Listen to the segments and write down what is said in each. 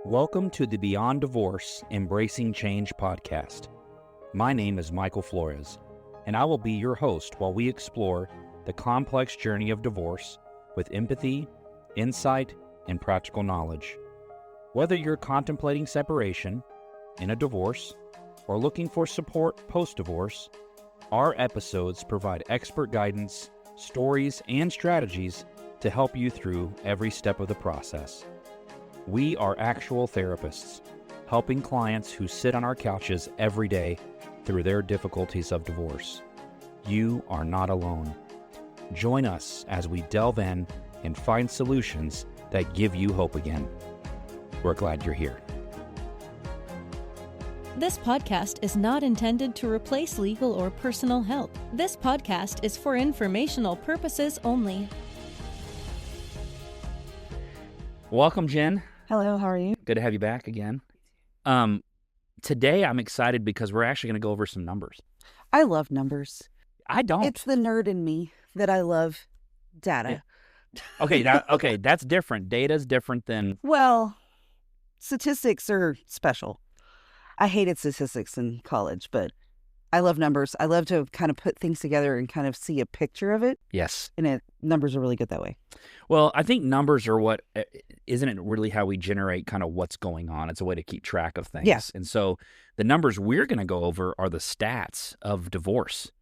Welcome to the Beyond Divorce Embracing Change podcast. My name is Michael Flores, and I will be your host while we explore the complex journey of divorce with empathy, insight, and practical knowledge. Whether you're contemplating separation, in a divorce, or looking for support post-divorce, our episodes provide expert guidance, stories, and strategies to help you through every step of the process. We are actual therapists, helping clients who sit on our couches every day through their difficulties of divorce. You are not alone. Join us as we delve in and find solutions that give you hope again. We're glad you're here. This podcast is not intended to replace legal or personal help. This podcast is for informational purposes only. Welcome, Jen. Hello, how are you? Good to have you back again. Today I'm excited because we're actually going to go over some numbers. I love numbers. I don't. It's the nerd in me that I love data. Yeah. Okay, that's different. Data's different than... Well, statistics are special. I hated statistics in college, but I love numbers. I love to kind of put things together and kind of see a picture of it. Yes. And numbers are really good that way. Well, I think numbers are what, isn't it really how we generate kind of what's going on? It's a way to keep track of things. Yes. And so the numbers we're going to go over are the stats of divorce.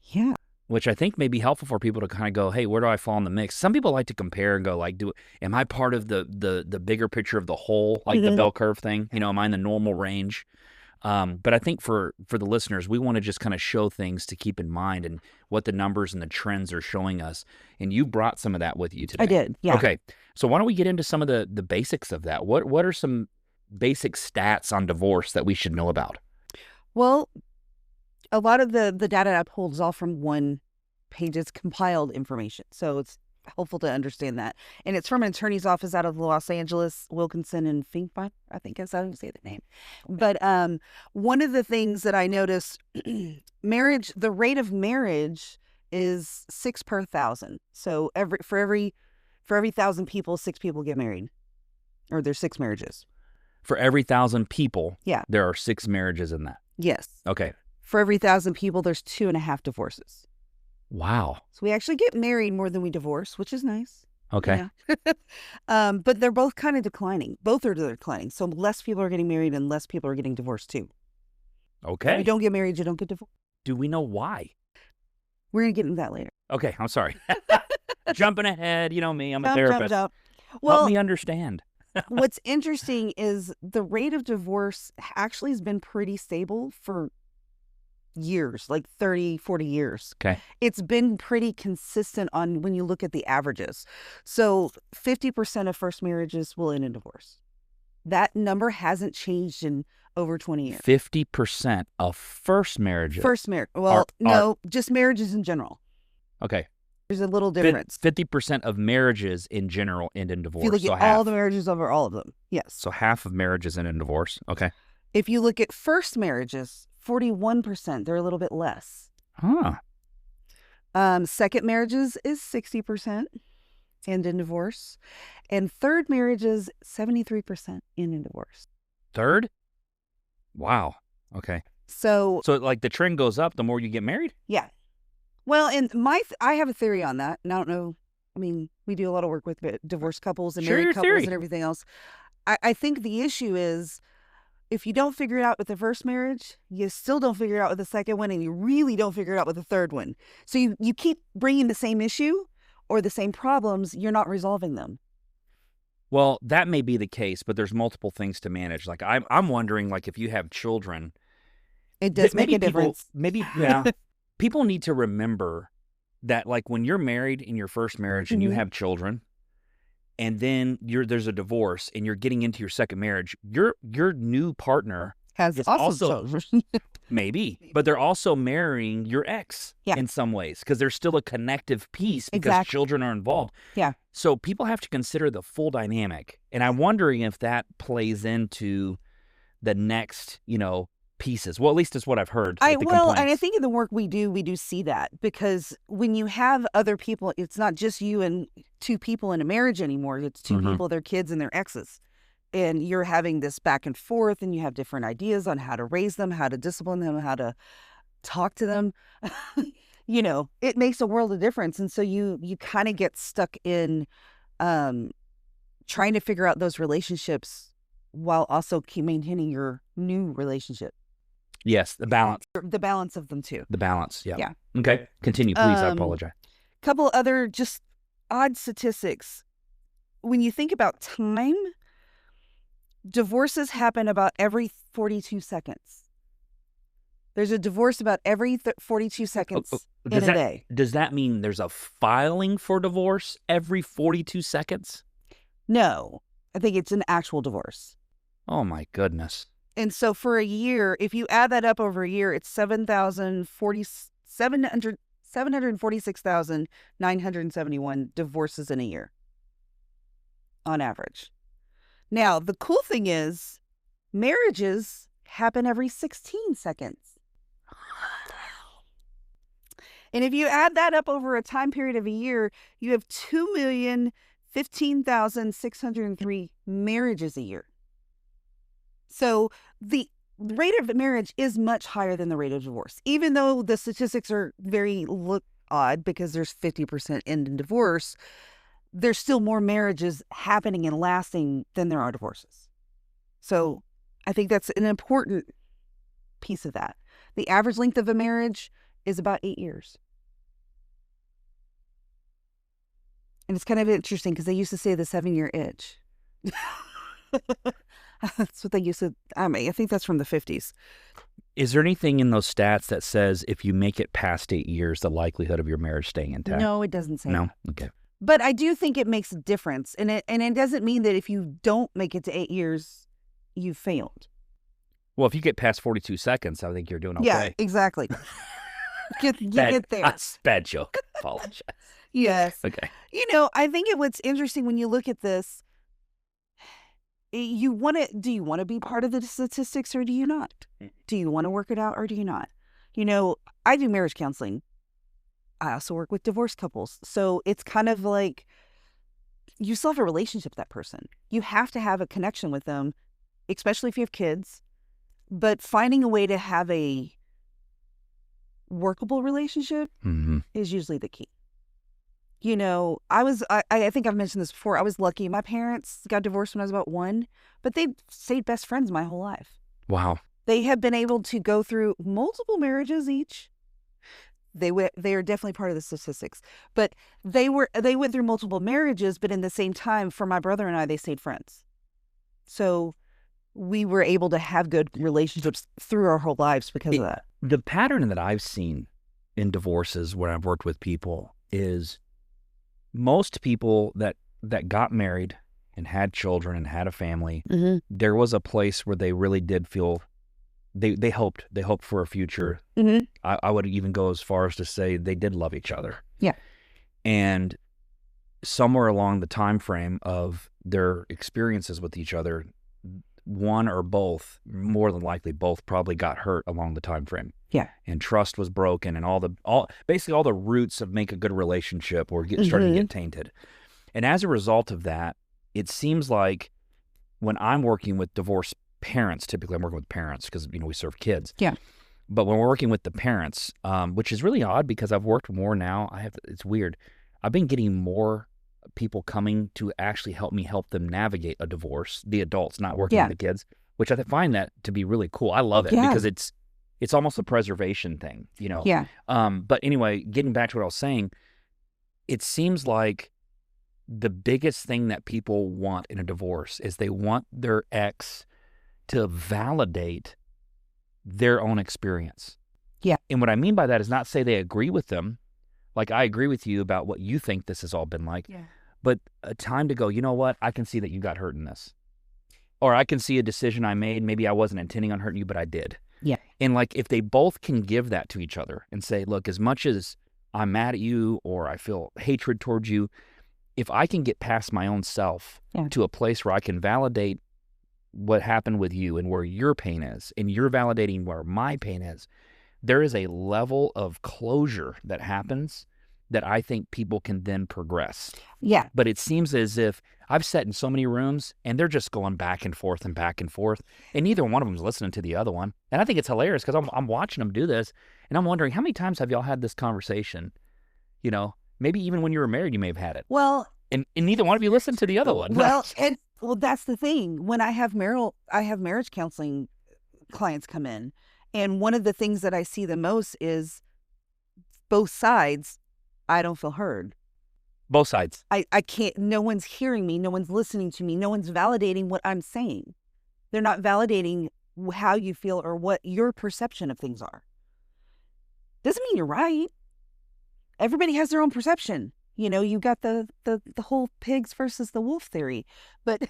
Yeah. Which I think may be helpful for people to kind of go, hey, where do I fall in the mix? Some people like to compare and go like, am I part of the bigger picture of the whole, like the bell curve thing? You know, am I in the normal range? But I think for the listeners, we want to just kind of show things to keep in mind and what the numbers and the trends are showing us. And you brought some of that with you today. I did, yeah. Okay, so why don't we get into some of the basics of that? What are some basic stats on divorce that we should know about? Well, a lot of the data I pulled is all from one page's compiled information. So it's helpful to understand that. And it's from an attorney's office out of Los Angeles, Wilkinson and Finkbot, I think that's how you say the name. But one of the things that I noticed, the rate of marriage is 6 per 1,000. So for every 1,000 people, 6 people get married, or there's 6 marriages. For every 1,000 people, yeah, there are 6 marriages in that. Yes. Okay. For every 1,000 people, there's 2.5 divorces. Wow. So we actually get married more than we divorce, which is nice. Okay. Yeah. But they're both kind of declining. Both are declining. So less people are getting married and less people are getting divorced too. Okay. If you don't get married, you don't get divorced. Do we know why? We're going to get into that later. Okay, I'm sorry. Jumping ahead, you know me, I'm a therapist. Well, help me understand. What's interesting is the rate of divorce actually has been pretty stable for years, like 30, 40 years. Okay. It's been pretty consistent on when you look at the averages. So 50% of first marriages will end in divorce. That number hasn't changed in over 20 years. 50% of first marriages. Just marriages in general. Okay. There's a little difference. 50% of marriages in general end in divorce. If you look at all the marriages over all of them, yes. So half of marriages end in divorce. Okay. If you look at first marriages, 41%, they're a little bit less. Huh. Second marriages is 60% end in divorce. And third marriages, 73% end in divorce. Third? Wow. Okay. So like the trend goes up the more you get married? Yeah. Well, and I have a theory on that. And I don't know. I mean, we do a lot of work with divorced couples and married couples and everything else. I think the issue is, if you don't figure it out with the first marriage, you still don't figure it out with the second one, and you really don't figure it out with the third one. So you keep bringing the same issue or the same problems, you're not resolving them. Well, that may be the case, but there's multiple things to manage. Like I'm wondering, like if you have children, it does make a difference. Yeah. People need to remember that, like when you're married in your first marriage and you have children, and then there's a divorce and you're getting into your second marriage, your new partner has also children. Maybe, but they're also marrying your ex in some ways because there's still a connective piece because children are involved. Yeah. So people have to consider the full dynamic. And I'm wondering if that plays into the next, pieces. Well, at least it's what I've heard. And I complaints. think in the work we do see that, because when you have other people, it's not just you and two people in a marriage anymore. It's two people, their kids and their exes. And you're having this back and forth, and you have different ideas on how to raise them, how to discipline them, how to talk to them. It makes a world of difference. And so you kind of get stuck in trying to figure out those relationships while also keep maintaining your new relationship. Yes, the balance. The balance of them too. The balance, yeah. Yeah. Okay, continue, please. I apologize. Couple other just odd statistics. When you think about time, divorces happen about every 42 seconds. There's a divorce about every 42 seconds in a day. Does that mean there's a filing for divorce every 42 seconds? No, I think it's an actual divorce. Oh, my goodness. And so for a year, if you add that up over a year, it's 746,971 divorces in a year on average. Now, the cool thing is marriages happen every 16 seconds. And if you add that up over a time period of a year, you have 2,015,603 marriages a year. So the rate of marriage is much higher than the rate of divorce, even though the statistics are look odd because there's 50% end in divorce. There's still more marriages happening and lasting than there are divorces. So I think that's an important piece of that. The average length of a marriage is about 8 years. And it's kind of interesting because they used to say the 7-year itch. That's what they used to, I think that's from the 50s. Is there anything in those stats that says if you make it past 8 years, the likelihood of your marriage staying intact? No, it doesn't say that. Okay. But I do think it makes a difference. And it doesn't mean that if you don't make it to 8 years, you failed. Well, if you get past 42 seconds, I think you're doing okay. Yeah, exactly. You get there. Bad joke. Apologize. Yes. Okay. I think what's interesting when you look at this, do you want to be part of the statistics or do you not? Do you want to work it out or do you not? I do marriage counseling. I also work with divorced couples. So it's kind of like you still have a relationship with that person. You have to have a connection with them, especially if you have kids. But finding a way to have a workable relationship is usually the key. I think I've mentioned this before. I was lucky. My parents got divorced when I was about 1, but they stayed best friends my whole life. Wow. They have been able to go through multiple marriages each. They are definitely part of the statistics, but they went through multiple marriages, but in the same time, for my brother and I, they stayed friends. So we were able to have good relationships through our whole lives because of that. The pattern that I've seen in divorces when I've worked with people is most people that got married and had children and had a family, there was a place where they really did feel they hoped for a future. I would even go as far as to say they did love each other. Yeah. And somewhere along the time frame of their experiences with each other, one or both, more than likely both, probably got hurt along the time frame. Yeah. And trust was broken, and basically all the roots of make a good relationship were starting to get tainted. And as a result of that, it seems like when I'm working with divorced parents, typically I'm working with parents because we serve kids. Yeah. But when we're working with the parents, which is really odd because I've worked more now, it's weird. I've been getting more people coming to actually help them navigate a divorce, the adults, not working with the kids, which I find that to be really cool. I love it because it's almost a preservation thing, Yeah. But anyway, getting back to what I was saying, it seems like the biggest thing that people want in a divorce is they want their ex to validate their own experience. Yeah. And what I mean by that is not say they agree with them. Like, I agree with you about what you think this has all been like. Yeah. But a time to go, you know what? I can see that you got hurt in this. Or I can see a decision I made. Maybe I wasn't intending on hurting you, but I did. Yeah. And if they both can give that to each other and say, look, as much as I'm mad at you or I feel hatred towards you, if I can get past my own self to a place where I can validate what happened with you and where your pain is, and you're validating where my pain is, there is a level of closure that happens that I think people can then progress. Yeah. But it seems as if I've sat in so many rooms and they're just going back and forth, and neither one of them is listening to the other one. And I think it's hilarious because I'm watching them do this, and I'm wondering, how many times have y'all had this conversation? You know, maybe even when you were married, you may have had it. Well, and neither one of you listened to the other one. Well, that's the thing. When I have marriage counseling clients come in, and one of the things that I see the most is both sides. I don't feel heard. Both sides. I can't, no one's hearing me. No one's listening to me. No one's validating what I'm saying. They're not validating how you feel or what your perception of things are. Doesn't mean you're right. Everybody has their own perception. You know, you got the whole pigs versus the wolf theory, but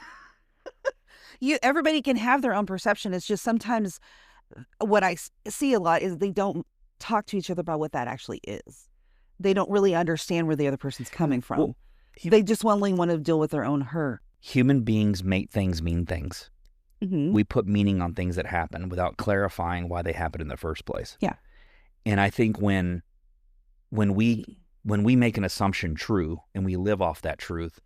everybody can have their own perception. It's just sometimes what I see a lot is they don't talk to each other about what that actually is. They don't really understand where the other person's coming from. Well, they just only want to deal with their own hurt. Human beings make things mean things. Mm-hmm. We put meaning on things that happen without clarifying why they happened in the first place. Yeah. And I think when we make an assumption true and we live off that truth,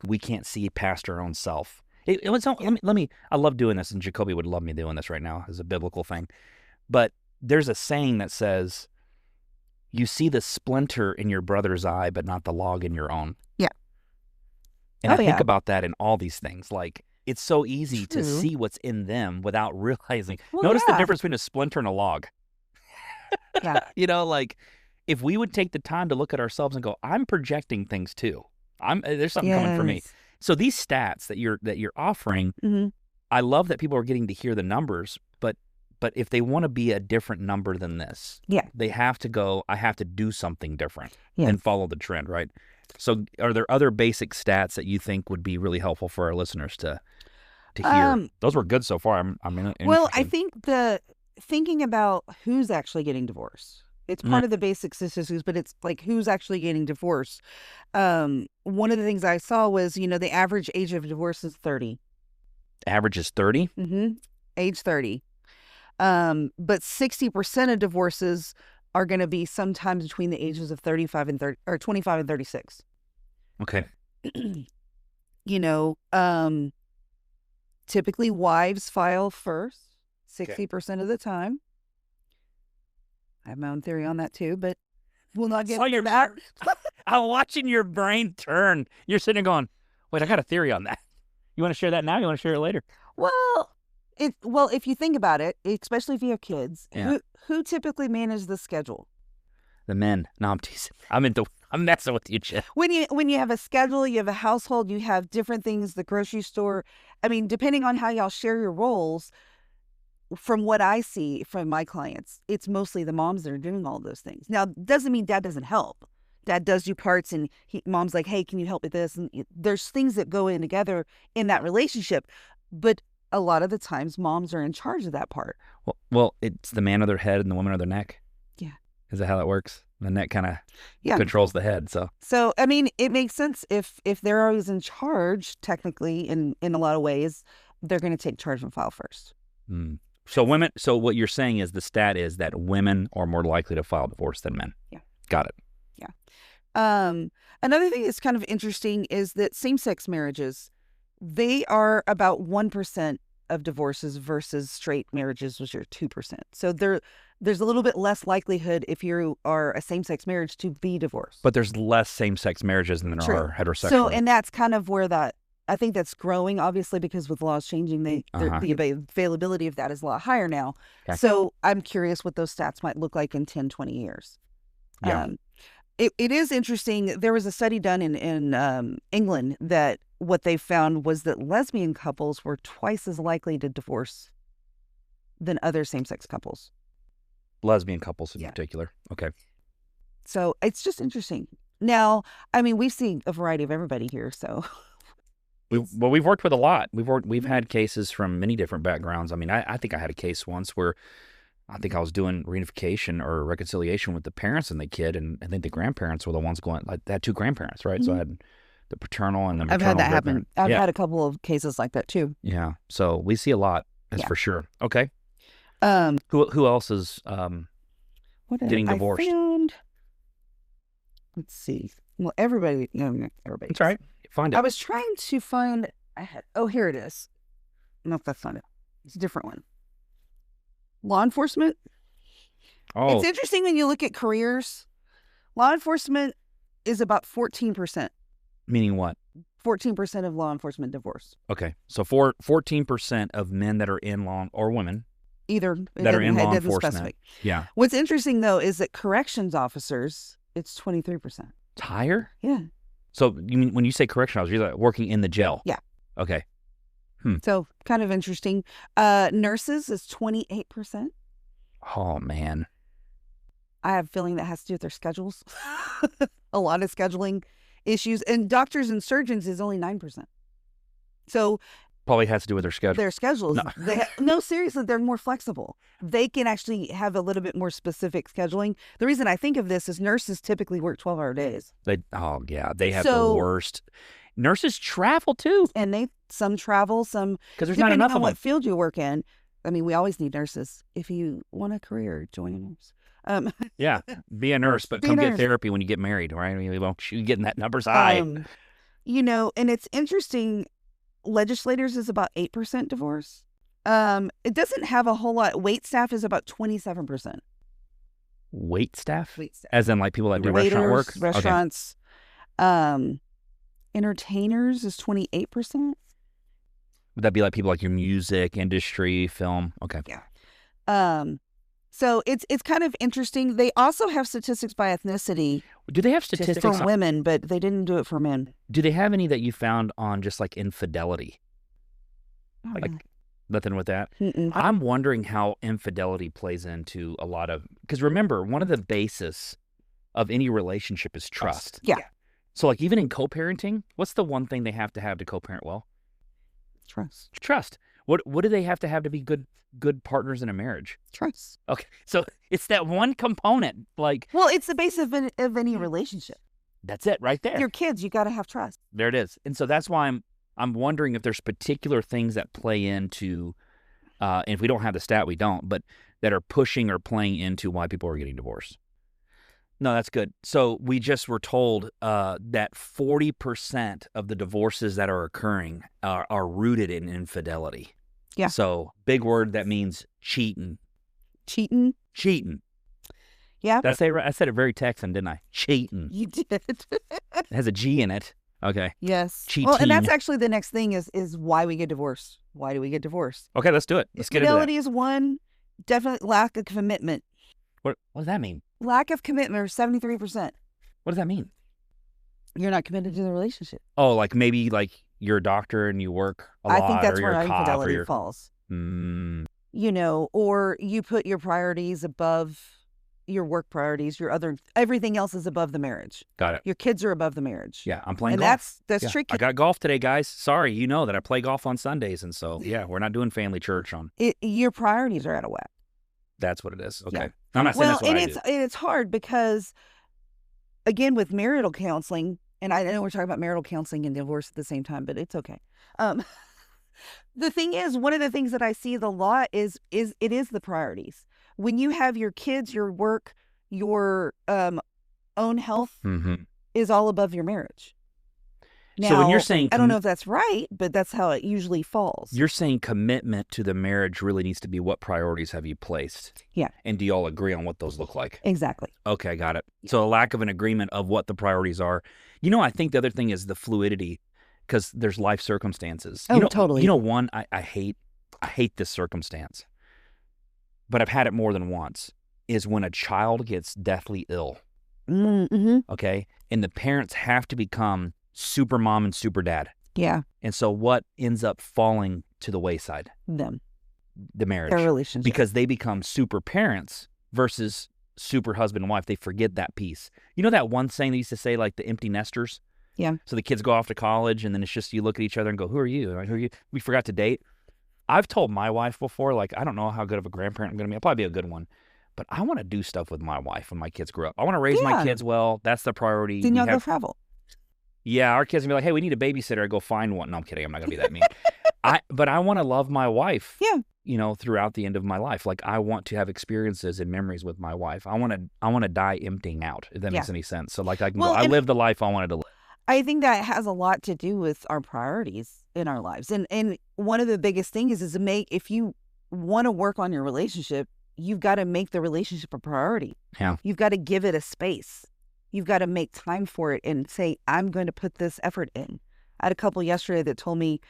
we can't see past our own self. Let me. I love doing this, and Jacoby would love me doing this right now as a biblical thing. But there's a saying that says, you see the splinter in your brother's eye, but not the log in your own. Yeah. And I think about that in all these things. Like, it's so easy to see what's in them without realizing. Notice the difference between a splinter and a log. Yeah. You know, like, if we would take the time to look at ourselves and go, I'm projecting things too. There's something coming for me. So these stats that you're offering, mm-hmm. I love that people are getting to hear the numbers, but if they want to be a different number than this, they have to go, I have to do something different and follow the trend, right? So are there other basic stats that you think would be really helpful for our listeners to hear? Those were good so far. Well, I think thinking about who's actually getting divorced. It's part of the basic statistics, but it's like who's actually getting divorced. One of the things I saw was, the average age of divorce is 30. Average is 30? Mm-hmm. Age 30. But 60% of divorces are going to be sometimes between the ages of 35 and 30, or 25 and 36. Okay. Typically wives file first 60% of the time. I have my own theory on that too, but we'll not get into that. I'm watching your brain turn. You're sitting there going, wait, I got a theory on that. You want to share that now? You want to share it later? Well, if you think about it, especially if you have kids, who typically manages the schedule? The men. No, I'm teasing. I'm messing with you, Chip. When you have a schedule, you have a household, you have different things, the grocery store. I mean, depending on how y'all share your roles, from what I see from my clients, it's mostly the moms that are doing all of those things. Now, doesn't mean dad doesn't help. Dad does do parts, and mom's like, hey, can you help with this? And there's things that go in together in that relationship. But a lot of the times, moms are in charge of that part. Well, it's the man of their head and the woman of their neck. Yeah. Is that how that works? The neck kind of controls the head. So I mean, it makes sense if they're always in charge, technically, in a lot of ways, they're going to take charge and file first. Mm. So what you're saying is the stat is that women are more likely to file divorce than men. Yeah. Got it. Yeah. Another thing that's kind of interesting is that same-sex marriages, they are about 1% of divorces versus straight marriages, which are 2%. So there's a little bit less likelihood if you are a same-sex marriage to be divorced. But there's less same-sex marriages than there are heterosexual. So, and that's kind of where I think that's growing, obviously, because with laws changing, the availability of that is a lot higher now. Okay. So I'm curious what those stats might look like in 10, 20 years. Yeah. It is interesting. There was a study done in England that what they found was that lesbian couples were twice as likely to divorce than other same-sex couples. Lesbian couples in particular. Okay. So it's just interesting. Now, I mean, we've seen a variety of everybody here, so... We've worked with a lot. We've had cases from many different backgrounds. I mean, I think I had a case once where I think I was doing reunification or reconciliation with the parents and the kid, and I think the grandparents were the ones going, like, they had two grandparents, right? Mm-hmm. So I had the paternal and the I've maternal. had that happen. I've yeah. had a couple of cases like that too. Yeah. So we see a lot, that's for sure. Okay. Um, Who else is getting I divorced? found, let's see. Well, everybody. No, everybody. That's all right. Find it. I was trying to find. Here it is. No, that's not it. It's a different one. Law enforcement. Oh, It's interesting when you look at careers. Law enforcement is about 14%. meaning what? 14% of law enforcement divorce. Okay. So 14% of men that are in law, or women Either that are in law didn't enforcement. specify. Yeah. What's interesting though is that corrections officers, it's 23%. It's higher? Yeah. So you mean when you say correction officer, you're like working in the jail? Yeah. Okay. So kind of interesting. Nurses is 28%. Oh, man. I have a feeling that has to do with their schedules. A lot of scheduling issues. And doctors and surgeons is only 9%. So Probably has to do with their schedule. their schedules, No. no, seriously, they're more flexible. They can actually have a little bit more specific scheduling. The reason I think of this is nurses typically work 12-hour days. They have the worst. Nurses travel too. And some travel, some, Because there's not depending enough on of what them. field you work in. I mean, we always need nurses. If you want a career, join a nurse. Yeah. Be a nurse, but Be a come get nurse. therapy when you get married, right? I mean, you're getting that numbers high. And it's interesting. Legislators is about 8% divorce. It doesn't have a whole lot. Wait staff is about 27%. Wait staff? Wait staff. As in like people that do Waiters, restaurant work? Okay. restaurants. Entertainers is 28%. Would that be like people like your music industry, film? Okay. Yeah. So it's kind of interesting. They also have statistics by ethnicity Do they have statistics for on, women, but they didn't do it for men. do they have any that you found on just like infidelity? Oh, Like no. nothing with that? Mm-mm. I'm wondering how infidelity plays into a lot of, because remember, one of the basis of any relationship is trust. Yeah. So like even in co-parenting, what's the one thing they have to co-parent well? Trust. Trust. What do they have to be good partners in a marriage? Trust. Okay. So it's that one component, like Well, it's the base of any relationship. that's it right there. Your kids, you got to have trust. There it is. And so that's why I'm wondering if there's particular things that play into, and if we don't have the stat, we don't, but that are pushing or playing into why people are getting divorced. No, that's good. So we just were told that 40% of the divorces that are occurring are rooted in infidelity. Yeah. So big word that means cheating. Cheating. Cheating. Yeah. Did I say it right? I said it very Texan, didn't I? Cheating. You did. It has a G in it. Okay. Yes. Cheating. Well, and that's actually the next thing is why we get divorced. Why do we get divorced? Okay, let's do it. Let's get into that. Infidelity is one. Definitely lack of commitment. What does that mean? Lack of commitment, 73%. What does that mean? You're not committed to the relationship. Oh, like maybe like you're a doctor and you work a lot, I think that's or you're where a cop, infidelity or you're... falls. Mm, Or you put your priorities above your work priorities. Everything else is above the marriage. got it. Your kids are above the marriage. Yeah, I'm playing And golf. that's Yeah. tricky. I got golf today, guys. Sorry, you know that I play golf on Sundays, and so yeah, we're not doing family church on. Your priorities are out of whack. That's what it is. Okay, Yeah. I'm not saying Well, that's what and I do. it's hard because, again, with marital counseling, and I know we're talking about marital counseling and divorce at the same time, but it's okay. The thing is, one of the things that I see the lot is the priorities. When you have your kids, your work, your own health Mm-hmm. is all above your marriage. Now, So when you're saying I don't know if that's right, but that's how it usually falls. you're saying commitment to the marriage really needs to be what priorities have you placed? Yeah. And do you all agree on what those look like? Exactly. Okay, got it. So a lack of an agreement of what the priorities are. I think the other thing is the fluidity, because there's life circumstances. Oh, totally. One, I hate this circumstance, but I've had it more than once, is when a child gets deathly ill, Mm-hmm. okay? And the parents have to become super mom and super dad. Yeah. And so what ends up falling to the wayside? Them. The marriage. Their relationship. Because they become super parents versus super husband and wife. They forget that piece. You know that one saying they used to say, like the empty nesters? Yeah. So the kids go off to college and then it's just you look at each other and go, who are you? Like, who are you? We forgot to date. I've told my wife before, like, I don't know how good of a grandparent I'm going to be. I'll probably be a good one. But I want to do stuff with my wife when my kids grow up. I want to raise my Yeah. kids well. That's the priority. Then We y'all go have- travel. Yeah, our kids will be like, hey, we need a babysitter. I go find one. No, I'm kidding. I'm not going to be that mean. But I want to love my wife, Yeah. Throughout the end of my life. Like, I want to have experiences and memories with my wife. I want to die emptying out, if that makes any sense. So, like, I can go, I live the life I wanted to live. I think that has a lot to do with our priorities in our lives. And one of the biggest things is if you want to work on your relationship, you've got to make the relationship a priority. Yeah. You've got to give it a space. You've got to make time for it and say, I'm going to put this effort in. I had a couple yesterday that told me,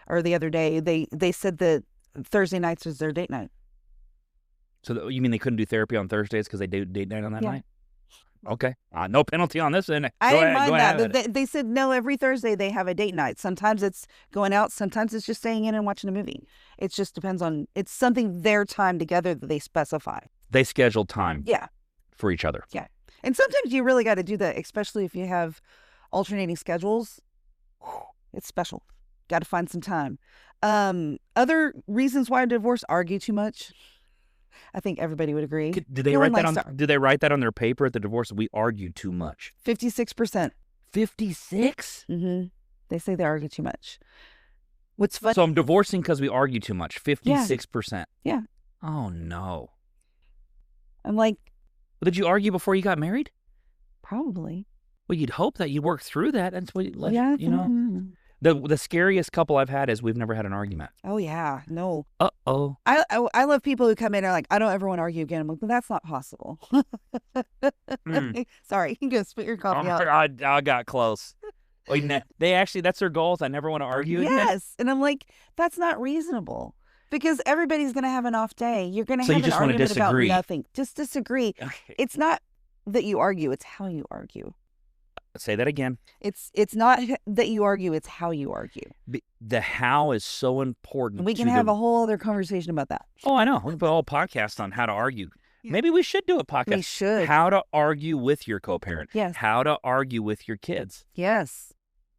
or the other day, they said that Thursday nights is their date night. So you mean they couldn't do therapy on Thursdays because they do date night on that night? Okay. No penalty on this. Then I didn't mind that. But they said, no, every Thursday they have a date night. Sometimes it's going out. Sometimes it's just staying in and watching a movie. It just depends on, it's something their time together that they specify. They schedule time. Yeah. For each other. Yeah. And sometimes you really got to do that, especially if you have alternating schedules. It's special. Got to find some time. Other reasons why divorce: argue too much. I think everybody would agree. Did they write that on? Did they write that on their paper at the divorce? We argue too much. 56%. 56. Mm-hmm. They say they argue too much. What's funny? So I'm divorcing because we argue too much. 56%. Yeah. Oh no. I'm like, well, did you argue before you got married? Probably. Well, you'd hope that you work through that. That's what Yeah. The scariest couple I've had is we've never had an argument. Oh yeah, no. Uh-oh. I love people who come in and are like, I don't ever want to argue again. I'm like, well, that's not possible. Sorry, you can spit your coffee out. I got close. They actually, that's their goals. I never want to argue again. Yes, and I'm like, that's not reasonable. Because everybody's going to have an off day. You're going to have an argument about nothing. Just disagree. Okay. It's not that you argue, it's how you argue. Say that again. It's not that you argue, it's how you argue. The how is so important. We can have a whole other conversation about that. Oh, I know. We can put a whole podcast on how to argue. Yeah. Maybe we should do a podcast. We should. How to argue with your co-parent. Yes. How to argue with your kids. Yes.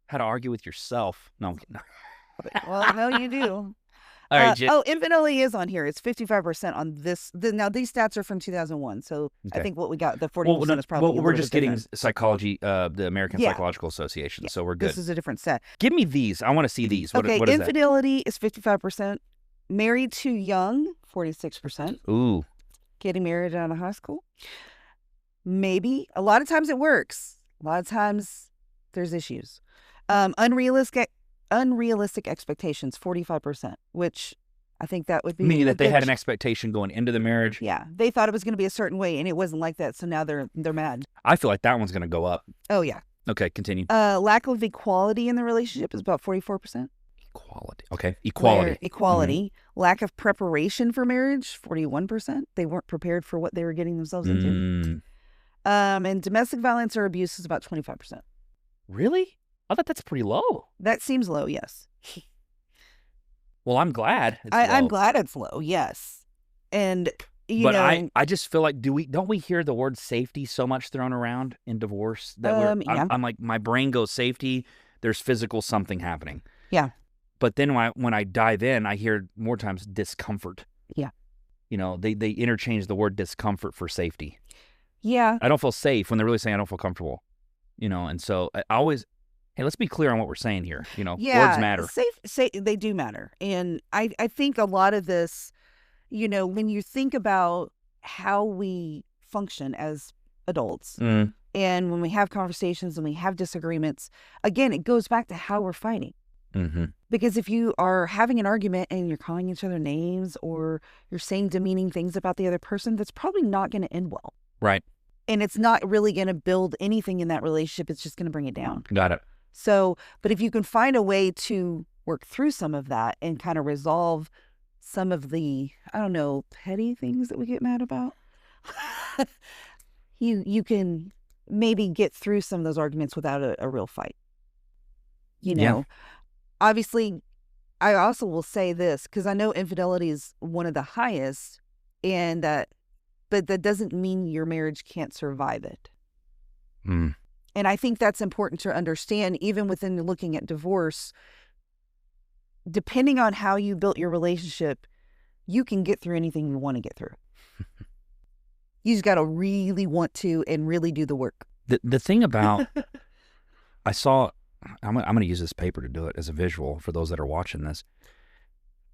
How to argue with yourself. No, I'm kidding. Well, hell you do. All right, infidelity is on here. It's 55% on this. Now, these stats are from 2001, so okay. I think what we got, the 40% is probably. Well, we're just getting psychology, the American Psychological Association, so we're good. This is a different set. Give me these. I want to see these. What is infidelity is 55%. Married too young, 46%. Ooh. Getting married out of high school. Maybe. A lot of times it works. A lot of times there's issues. Unrealistic expectations, 45%, which I think that would be... Meaning that they had an expectation going into the marriage? Yeah. They thought it was going to be a certain way, and it wasn't like that, so now they're mad. I feel like that one's going to go up. Oh, yeah. Okay, continue. Lack of equality in the relationship is about 44%. Equality. Okay, equality. Equality. Mm-hmm. Lack of preparation for marriage, 41%. They weren't prepared for what they were getting themselves into. And domestic violence or abuse is about 25%. Really? I thought that's pretty low. That seems low, yes. Well, I'm glad it's low. I'm glad it's low, yes. And, I just feel like, don't we hear the word safety so much thrown around in divorce? That I'm like, my brain goes safety, there's physical something happening. Yeah. But then when I dive in, I hear more times discomfort. Yeah. They interchange the word discomfort for safety. Yeah. I don't feel safe when they're really saying I don't feel comfortable. And so I always... Hey, let's be clear on what we're saying here. Words matter. They do matter. And I think a lot of this, when you think about how we function as adults and when we have conversations and we have disagreements, again, it goes back to how we're fighting. Mm-hmm. Because if you are having an argument and you're calling each other names or you're saying demeaning things about the other person, that's probably not going to end well. Right. And it's not really going to build anything in that relationship. It's just going to bring it down. Got it. So, but if you can find a way to work through some of that and kind of resolve some of the, petty things that we get mad about, you can maybe get through some of those arguments without a real fight. Obviously, I also will say this, because I know infidelity is one of the highest, but that doesn't mean your marriage can't survive it. Mm. And I think that's important to understand, even within looking at divorce. Depending on how you built your relationship, you can get through anything you want to get through. You just got to really want to and really do the work. The thing about, I saw I'm going to use this paper to do it as a visual for those that are watching this.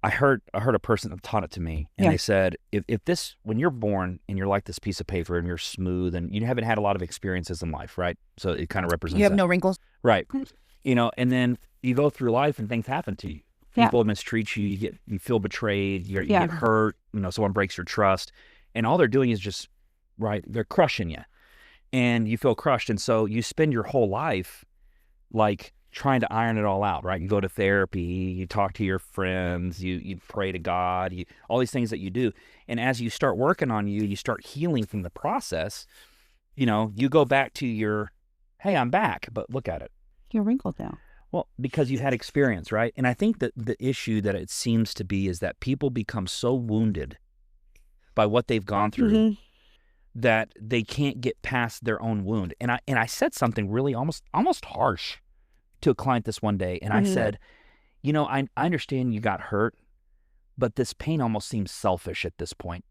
I heard a person that taught it to me, and they said, if this, when you're born and you're like this piece of paper and you're smooth and you haven't had a lot of experiences in life, right? So it kind of represents You have that. no wrinkles. Right. And then you go through life and things happen to you. People mistreat you. You feel betrayed. You get hurt. Someone breaks your trust, and all they're doing is just, right, they're crushing you, and you feel crushed. And so you spend your whole life like trying to iron it all out, right? You go to therapy, you talk to your friends, you pray to God, all these things that you do. And as you start working on you start healing from the process, you go back to your, hey, I'm back, but look at it. You're wrinkled now. Well, because you had experience, right? And I think that the issue that it seems to be is that people become so wounded by what they've gone through that they can't get past their own wound. And I said something really almost harsh to a client this one day, and I said, I understand you got hurt, but this pain almost seems selfish at this point.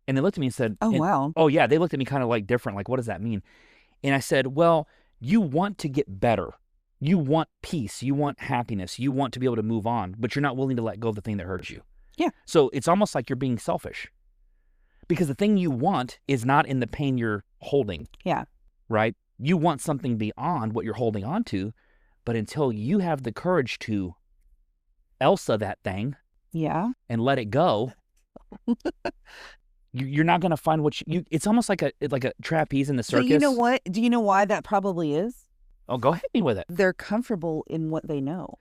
And they looked at me and said, wow. Oh, yeah. They looked at me kind of like different, like, what does that mean? And I said, well, you want to get better. You want peace. You want happiness. You want to be able to move on, but you're not willing to let go of the thing that hurts you. Yeah. So it's almost like you're being selfish because the thing you want is not in the pain you're holding. Yeah. Right? You want something beyond what you're holding on to, but until you have the courage to Elsa that thing and let it go, you're not going to find what it's almost like a trapeze in the circus. But you know what? Do you know why that probably is? Oh, go ahead with it. They're comfortable in what they know.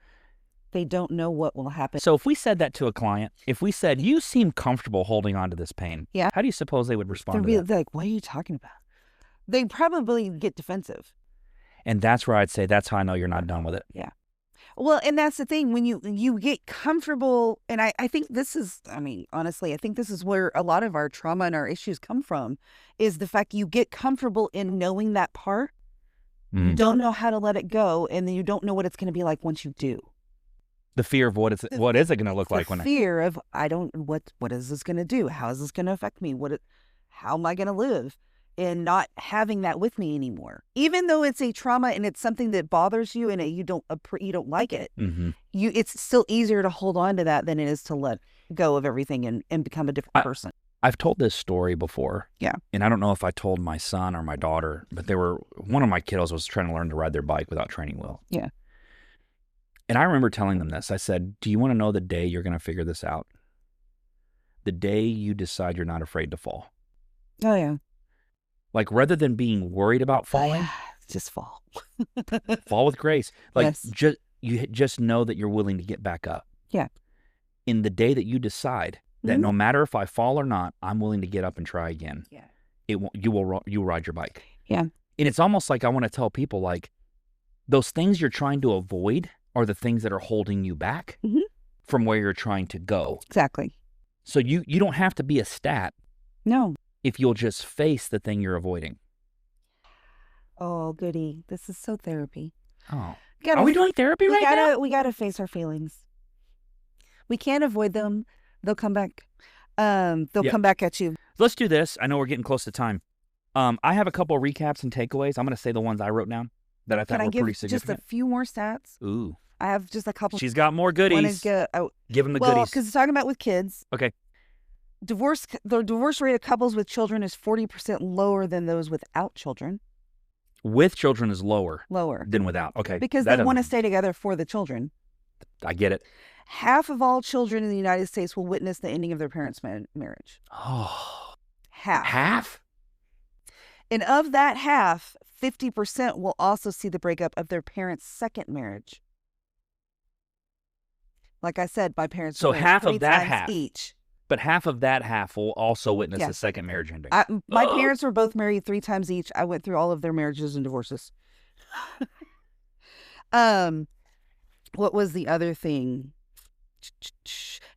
They don't know what will happen. So if we said that to a client, if we said, you seem comfortable holding on to this pain, how do you suppose they would respond to that? They're like, what are you talking about? They probably get defensive. And that's where I'd say that's how I know you're not done with it. Yeah. Well, and that's the thing. When you get comfortable, and I think this is, honestly, I think this is where a lot of our trauma and our issues come from, is the fact you get comfortable in knowing that part. You don't know how to let it go, and then you don't know what it's going to be like once you do. The fear of what is it going to look like when fear of what is this going to do? How is this going to affect me? How am I going to live? And not having that with me anymore, even though it's a trauma and it's something that bothers you and you don't like it. It's still easier to hold on to that than it is to let go of everything and become a different person. I've told this story before. Yeah. And I don't know if I told my son or my daughter, but one of my kiddos was trying to learn to ride their bike without training wheels. Yeah. And I remember telling them this. I said, do you want to know the day you're going to figure this out? The day you decide you're not afraid to fall. Oh, yeah. Like, rather than being worried about falling, just fall. Fall with grace. Like, yes. You just know that you're willing to get back up. Yeah. In the day that you decide that no matter if I fall or not, I'm willing to get up and try again. Yeah. You will ride your bike. Yeah. And it's almost like I want to tell people, like, those things you're trying to avoid are the things that are holding you back from where you're trying to go. Exactly. So you don't have to be a stat. No. If you'll just face the thing you're avoiding. Oh, goody. This is so therapy. Oh. Are we doing therapy right now? We gotta face our feelings. We can't avoid them. They'll come back. They'll come back at you. Let's do this. I know we're getting close to time. I have a couple of recaps and takeaways. I'm going to say the ones I wrote down that I thought were pretty significant. Just a few more stats? Ooh. I have just a couple. She's got more goodies. One is good. Give them the goodies. goodies. Well, because it's talking about with kids. Okay. The divorce rate of couples with children is 40% lower than those without children. With children is lower. Lower. Than without. Okay. Because they want to stay together for the children. I get it. Half of all children in the United States will witness the ending of their parents' marriage. Oh. Half. Half? And of that half, 50% will also see the breakup of their parents' second marriage. Like I said, my parents so half of that half each. But half of that half will also witness the second marriage ending. My parents were both married 3 times each. I went through all of their marriages and divorces. What was the other thing?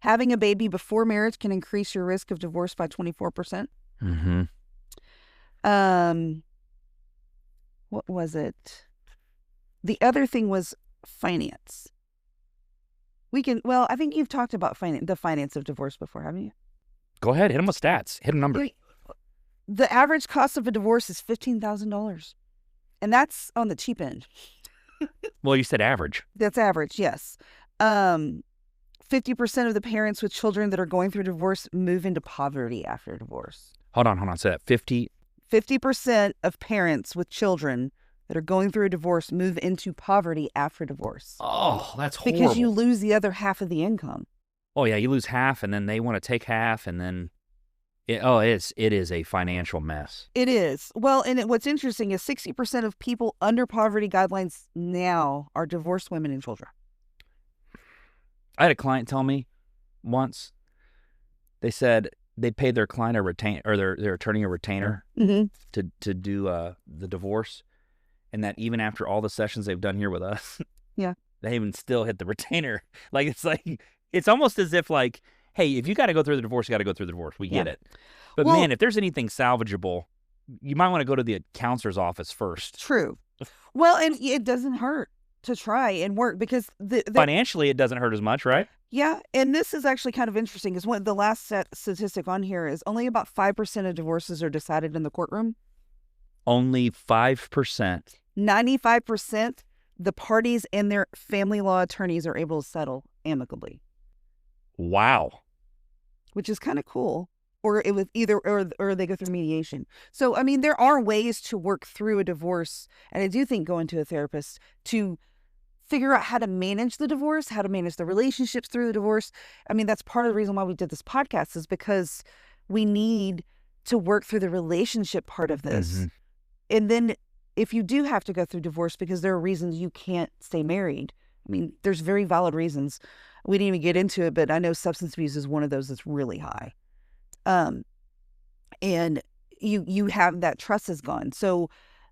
Having a baby before marriage can increase your risk of divorce by 24%. Mm-hmm. What was it? The other thing was finance. I think you've talked about the finance of divorce before, haven't you? Go ahead. Hit them with stats. Hit a number. The average cost of a divorce is $15,000. And that's on the cheap end. Well, you said average. That's average, yes. 50% of the parents with children that are going through divorce move into poverty after divorce. Hold on. Say that 50% of parents with children that are going through a divorce move into poverty after divorce. Oh, that's horrible. Because you lose the other half of the income. Oh, yeah, you lose half, and then they want to take half, and then it is a financial mess. It is. Well, and what's interesting is 60% of people under poverty guidelines now are divorced women and children. I had a client tell me once, they said they paid their client a retainer, or their attorney a retainer to do the divorce, and that even after all the sessions they've done here with us, yeah, they even still hit the retainer. It's almost as if like, hey, if you got to go through the divorce, you got to go through the divorce. We get it. But man, if there's anything salvageable, you might want to go to the counselor's office first. True. Well, and it doesn't hurt to try and work because financially it doesn't hurt as much, right? Yeah, and this is actually kind of interesting because the last statistic on here is only about 5% of divorces are decided in the courtroom. Only 5%. 95%, the parties and their family law attorneys are able to settle amicably. Wow. Which is kind of cool. Or it was either, or they go through mediation. So, I mean, there are ways to work through a divorce. And I do think going to a therapist to figure out how to manage the divorce, how to manage the relationships through the divorce. I mean, that's part of the reason why we did this podcast, is because we need to work through the relationship part of this. Mm-hmm. And then if you do have to go through divorce because there are reasons you can't stay married, I mean, there's very valid reasons. We didn't even get into it, but I know substance abuse is one of those that's really high. And you have that trust is gone. So,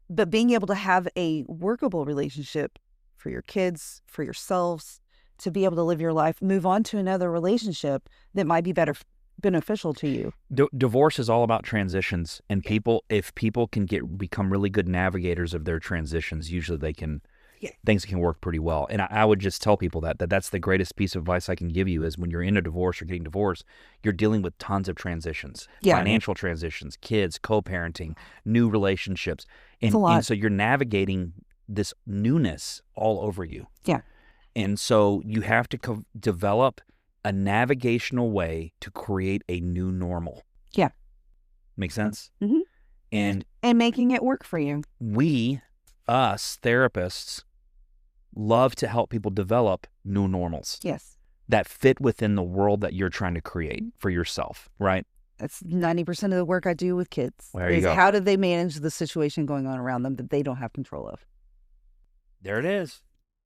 but being able to have a workable relationship for your kids, for yourselves, to be able to live your life, move on to another relationship that might be beneficial to you. Divorce is all about transitions, and if people can become really good navigators of their transitions, usually things can work pretty well. And I would just tell people that's the greatest piece of advice I can give you is when you're in a divorce or getting divorced, you're dealing with tons of transitions, financial transitions, kids, co-parenting, new relationships. And so you're navigating this newness all over you. Yeah. And so you have to develop a navigational way to create a new normal. Yeah. Make sense? Mm-hmm. And making it work for you. Us therapists love to help people develop new normals. Yes. That fit within the world that you're trying to create for yourself, right? That's 90% of the work I do with kids. There you go. How do they manage the situation going on around them that they don't have control of? There it is.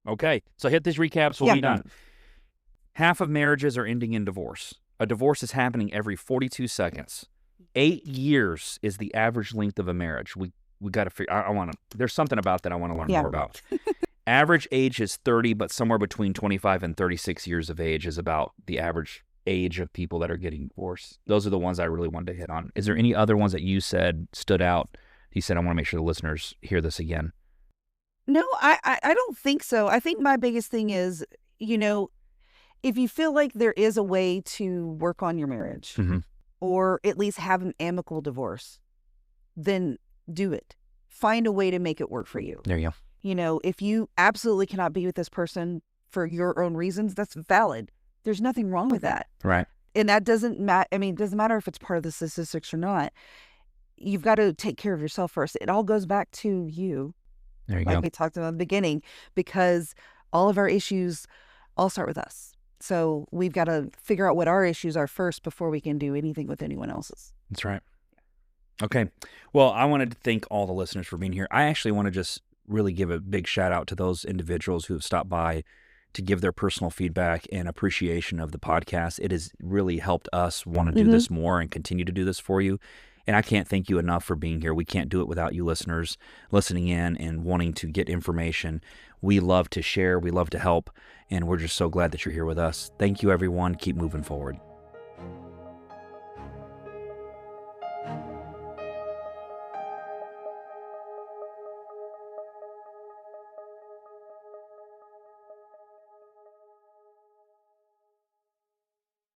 Okay. So hit these recaps. We'll be done. Half of marriages are ending in divorce. A divorce is happening every 42 seconds. 8 years is the average length of a marriage. We got to figure. There's something about that I want to learn more about. Average age is 30, but somewhere between 25 and 36 years of age is about the average age of people that are getting divorced. Those are the ones I really wanted to hit on. Is there any other ones that you said stood out? You said, I want to make sure the listeners hear this again. No, I don't think so. I think my biggest thing is, if you feel like there is a way to work on your marriage or at least have an amicable divorce, then do it. Find a way to make it work for you. There you go. If you absolutely cannot be with this person for your own reasons, that's valid. There's nothing wrong with that. Right. And that doesn't matter. I mean, it doesn't matter if it's part of the statistics or not. You've got to take care of yourself first. It all goes back to you. There you go. Like we talked about in the beginning, because all of our issues all start with us. So we've got to figure out what our issues are first before we can do anything with anyone else's. That's right. Okay. Well, I wanted to thank all the listeners for being here. I actually want to just really give a big shout out to those individuals who have stopped by to give their personal feedback and appreciation of the podcast. It has really helped us want to do this more and continue to do this for you. And I can't thank you enough for being here. We can't do it without you listeners listening in and wanting to get information. We love to share. We love to help. And we're just so glad that you're here with us. Thank you, everyone. Keep moving forward.